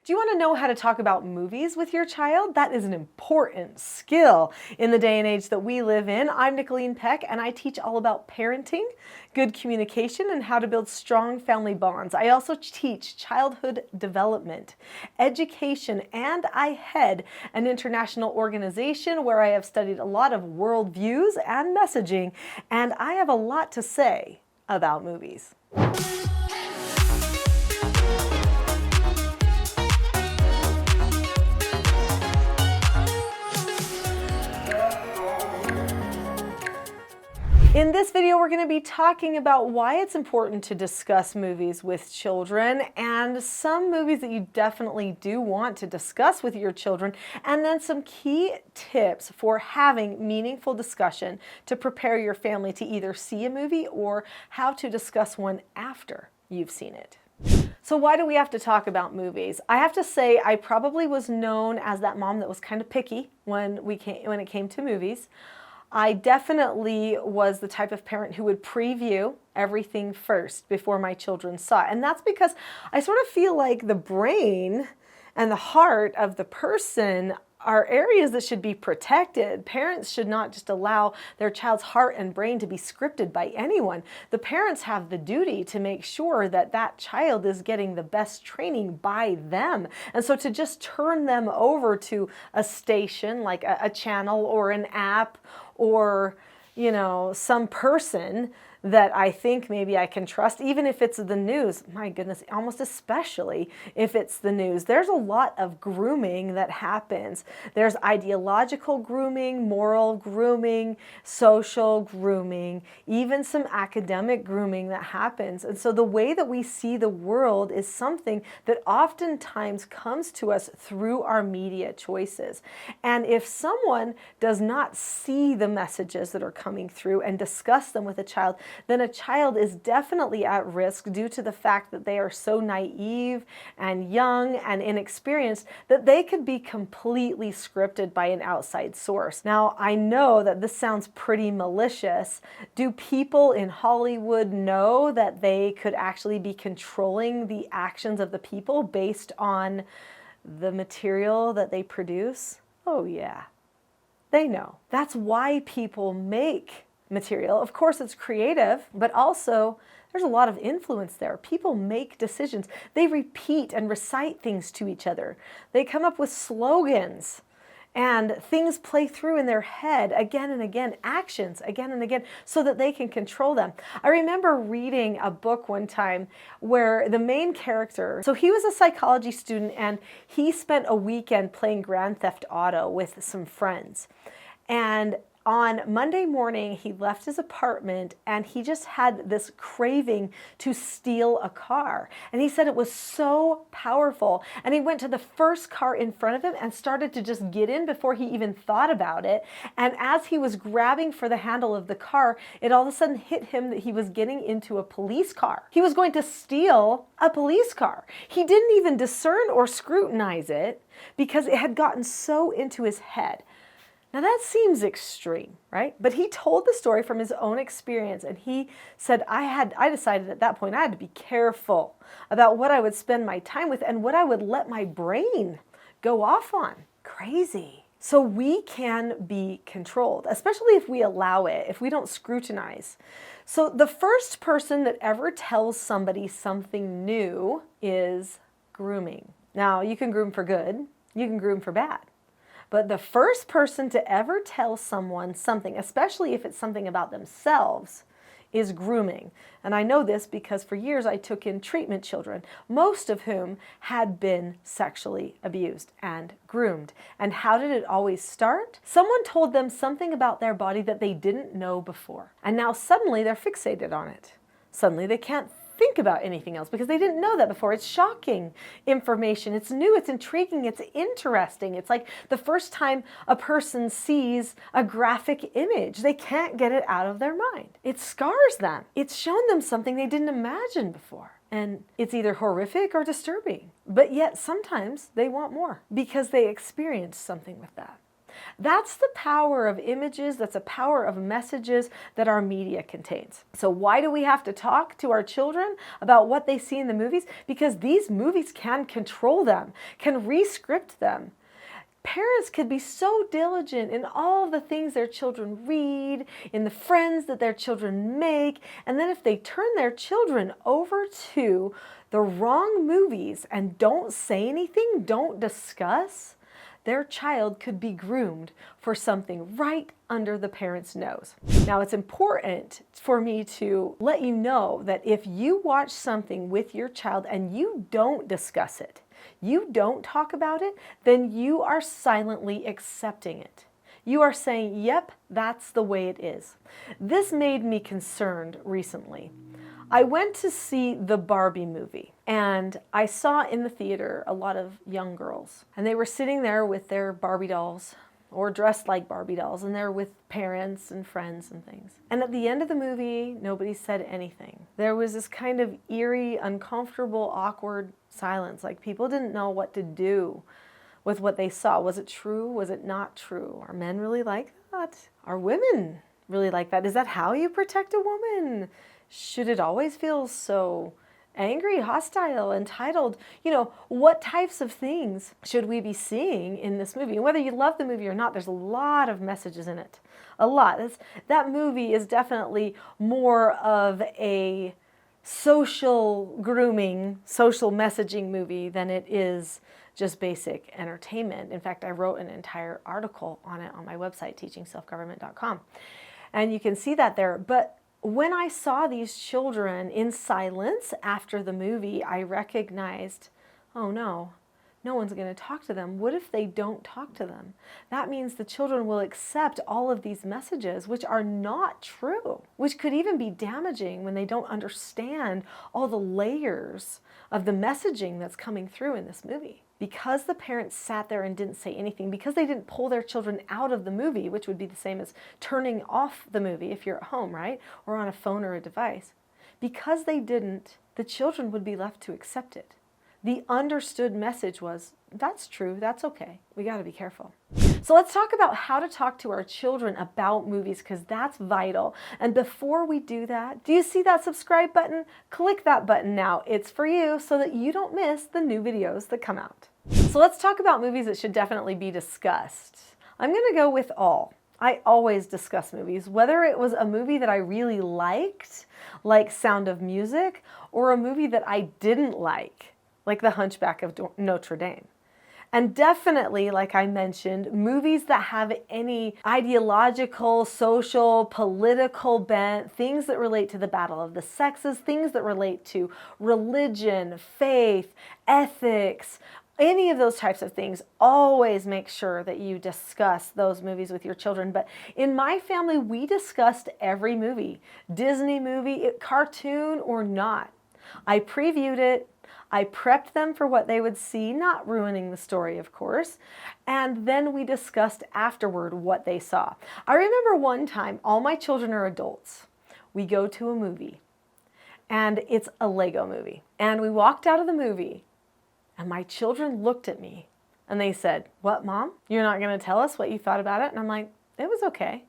Do you want to know how to talk about movies with your child? That is an important skill in the day and age that we live in. I'm Nicholeen Peck, and I teach all about parenting, good communication, and how to build strong family bonds. I also teach childhood development, education, and I head an international organization where I have studied a lot of worldviews and messaging, and I have a lot to say about movies. In this video, we're going to be talking about why it's important to discuss movies with children and some movies that you definitely do want to discuss with your children, and then some key tips for having meaningful discussion to prepare your family to either see a movie or how to discuss one after you've seen it. So why do we have to talk about movies? I have to say I probably was known as that mom that was kind of picky when it came to movies. I definitely was the type of parent who would preview everything first before my children saw it. And that's because I sort of feel like the brain and the heart of the person are areas that should be protected. Parents should not just allow their child's heart and brain to be scripted by anyone. The parents have the duty to make sure that that child is getting the best training by them. And so to just turn them over to a station like a channel or an app or, you know, some person that I think maybe I can trust, even if it's the news, my goodness, almost especially if it's the news. There's a lot of grooming that happens. There's ideological grooming, moral grooming, social grooming, even some academic grooming that happens. And so the way that we see the world is something that oftentimes comes to us through our media choices. And if someone does not see the messages that are coming through and discuss them with a child, then a child is definitely at risk due to the fact that they are so naive and young and inexperienced that they could be completely scripted by an outside source. Now, I know that this sounds pretty malicious. Do people in Hollywood know that they could actually be controlling the actions of the people based on the material that they produce? Oh yeah, they know. That's why people make material. Of course, it's creative, but also there's a lot of influence there. People make decisions. They repeat and recite things to each other. They come up with slogans and things play through in their head again and again, actions again and again, so that they can control them. I remember reading a book one time where the main character, so he was a psychology student and he spent a weekend playing Grand Theft Auto with some friends. And on Monday morning, he left his apartment and he just had this craving to steal a car. And he said it was so powerful. And he went to the first car in front of him and started to just get in before he even thought about it. And as he was grabbing for the handle of the car, it all of a sudden hit him that he was getting into a police car. He was going to steal a police car. He didn't even discern or scrutinize it because it had gotten so into his head. Now that seems extreme, right? But he told the story from his own experience, and he said, I decided at that point I had to be careful about what I would spend my time with and what I would let my brain go off on. Crazy. So we can be controlled, especially if we allow it, if we don't scrutinize. So the first person that ever tells somebody something new is grooming. Now you can groom for good, you can groom for bad. But the first person to ever tell someone something, especially if it's something about themselves, is grooming. And I know this because for years I took in treatment children, most of whom had been sexually abused and groomed. And how did it always start? Someone told them something about their body that they didn't know before. And now suddenly they're fixated on it. Suddenly they can't think about anything else because they didn't know that before. It's shocking information. It's new, it's intriguing, it's interesting. It's like the first time a person sees a graphic image, they can't get it out of their mind. It scars them. It's shown them something they didn't imagine before. And it's either horrific or disturbing. But yet sometimes they want more because they experienced something with that. That's the power of images. That's the power of messages that our media contains. So why do we have to talk to our children about what they see in the movies? Because these movies can control them, can re-script them. Parents could be so diligent in all the things their children read, in the friends that their children make, and then if they turn their children over to the wrong movies and don't say anything, don't discuss, their child could be groomed for something right under the parent's nose. Now, it's important for me to let you know that if you watch something with your child and you don't discuss it, you don't talk about it, then you are silently accepting it. You are saying, yep, that's the way it is. This made me concerned recently. I went to see the Barbie movie, and I saw in the theater a lot of young girls, and they were sitting there with their Barbie dolls, or dressed like Barbie dolls, and they're with parents and friends and things. And at the end of the movie, nobody said anything. There was this kind of eerie, uncomfortable, awkward silence, like people didn't know what to do with what they saw. Was it true? Was it not true? Are men really like that? Are women really like that? Is that how you protect a woman? Should it always feel so angry, hostile, entitled? You know, what types of things should we be seeing in this movie? And whether you love the movie or not, there's a lot of messages in it. A lot. That movie is definitely more of a social grooming, social messaging movie than it is just basic entertainment. In fact, I wrote an entire article on it on my website, teachingselfgovernment.com. And you can see that there. But when I saw these children in silence after the movie, I recognized, oh no, no one's going to talk to them. What if they don't talk to them? That means the children will accept all of these messages, which are not true, which could even be damaging when they don't understand all the layers of the messaging that's coming through in this movie. Because the parents sat there and didn't say anything, because they didn't pull their children out of the movie, which would be the same as turning off the movie if you're at home, right? Or on a phone or a device. Because they didn't, the children would be left to accept it. The understood message was, that's true, that's okay. We got to be careful. So let's talk about how to talk to our children about movies, because that's vital. And before we do that, do you see that subscribe button? Click that button now. It's for you so that you don't miss the new videos that come out. So let's talk about movies that should definitely be discussed. I'm going to go with all. I always discuss movies, whether it was a movie that I really liked, like Sound of Music, or a movie that I didn't like The Hunchback of Notre Dame. And definitely, like I mentioned, movies that have any ideological, social, political bent, things that relate to the battle of the sexes, things that relate to religion, faith, ethics, any of those types of things, always make sure that you discuss those movies with your children. But in my family, we discussed every movie, Disney movie, cartoon or not. I previewed it. I prepped them for what they would see, not ruining the story, of course. And then we discussed afterward what they saw. I remember one time, all my children are adults. We go to a movie, and it's a Lego movie. And we walked out of the movie, and my children looked at me, and they said, "What, Mom? You're not going to tell us what you thought about it?" And I'm like, "It was okay."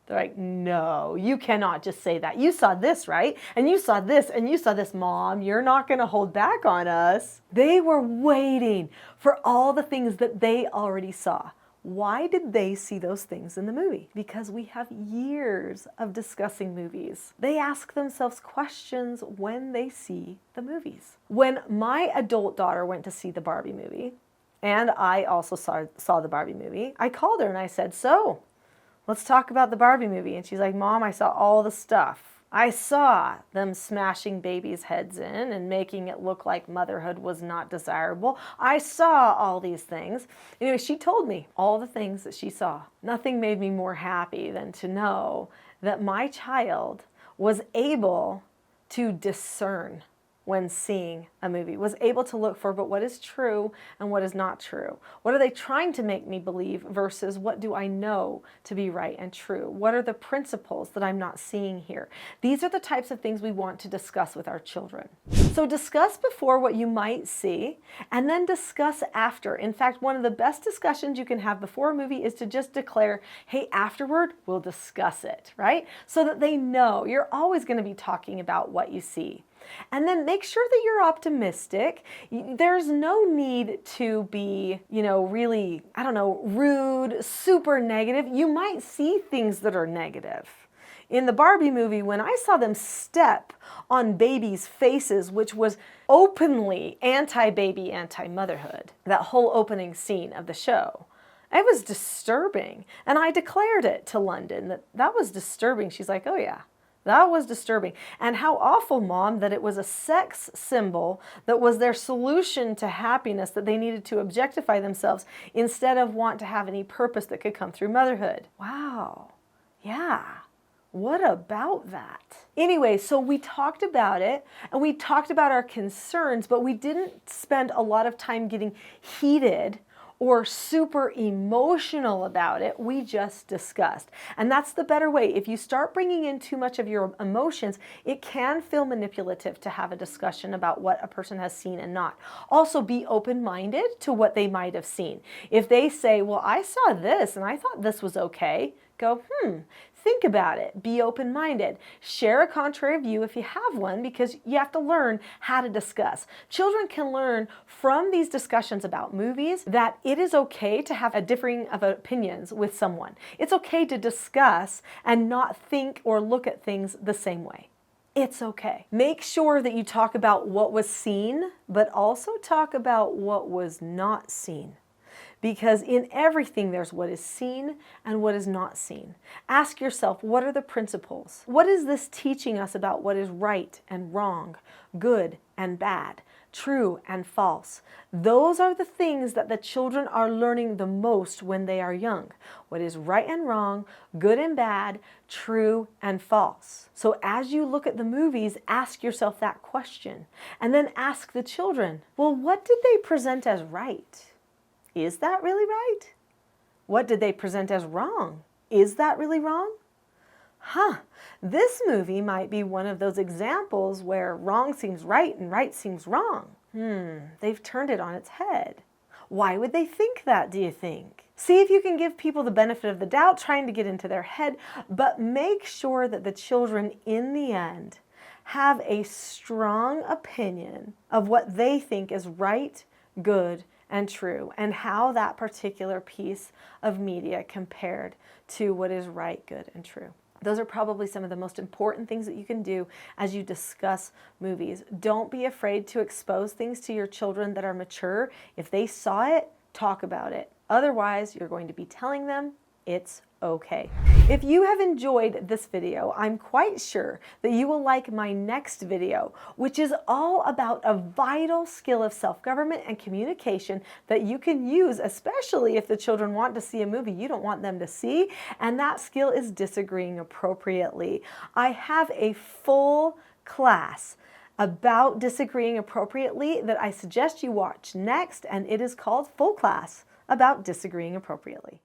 They're like, "No, you cannot just say that. You saw this, right? And you saw this, and you saw this, Mom. You're not going to hold back on us." They were waiting for all the things that they already saw. Why did they see those things in the movie? Because we have years of discussing movies. They ask themselves questions when they see the movies. When my adult daughter went to see the Barbie movie, and I also saw the Barbie movie, I called her and I said, "So, let's talk about the Barbie movie." And she's like, "Mom, I saw all the stuff. I saw them smashing babies' heads in and making it look like motherhood was not desirable. I saw all these things." Anyway, she told me all the things that she saw. Nothing made me more happy than to know that my child was able to discern when seeing a movie, was able to look for, but what is true and what is not true? What are they trying to make me believe versus what do I know to be right and true? What are the principles that I'm not seeing here? These are the types of things we want to discuss with our children. So discuss before what you might see, and then discuss after. In fact, one of the best discussions you can have before a movie is to just declare, hey, afterward, we'll discuss it, right? So that they know you're always going to be talking about what you see. And then make sure that you're optimistic. There's no need to be, really, rude, super negative. You might see things that are negative. In the Barbie movie, when I saw them step on babies' faces, which was openly anti-baby, anti-motherhood, that whole opening scene of the show, it was disturbing. And I declared it to London that was disturbing. She's like, oh yeah. That was disturbing. And how awful, Mom, that it was a sex symbol that was their solution to happiness, that they needed to objectify themselves instead of want to have any purpose that could come through motherhood. Wow. Yeah. What about that? Anyway, so we talked about it and we talked about our concerns, but we didn't spend a lot of time getting heated or super emotional about it. We just discussed. And that's the better way. If you start bringing in too much of your emotions, it can feel manipulative to have a discussion about what a person has seen and not. Also, be open-minded to what they might have seen. If they say, well, I saw this and I thought this was okay, go, think about it. Be open-minded. Share a contrary view if you have one, because you have to learn how to discuss. Children can learn from these discussions about movies that it is okay to have a differing of opinions with someone. It's okay to discuss and not think or look at things the same way. It's okay. Make sure that you talk about what was seen, but also talk about what was not seen. Because in everything there's what is seen and what is not seen. Ask yourself, what are the principles? What is this teaching us about what is right and wrong, good and bad, true and false? Those are the things that the children are learning the most when they are young. What is right and wrong, good and bad, true and false. So as you look at the movies, ask yourself that question. And then ask the children, well, what did they present as right? Is that really right? What did they present as wrong? Is that really wrong? This movie might be one of those examples where wrong seems right and right seems wrong. They've turned it on its head. Why would they think that, do you think? See if you can give people the benefit of the doubt, trying to get into their head, but make sure that the children in the end have a strong opinion of what they think is right, good, and true, and how that particular piece of media compared to what is right, good, and true. Those are probably some of the most important things that you can do as you discuss movies. Don't be afraid to expose things to your children that are mature. If they saw it, talk about it. Otherwise, you're going to be telling them it's okay. If you have enjoyed this video, I'm quite sure that you will like my next video, which is all about a vital skill of self-government and communication that you can use, especially if the children want to see a movie you don't want them to see, and that skill is disagreeing appropriately. I have a full class about disagreeing appropriately that I suggest you watch next, and it is called Full Class about Disagreeing Appropriately.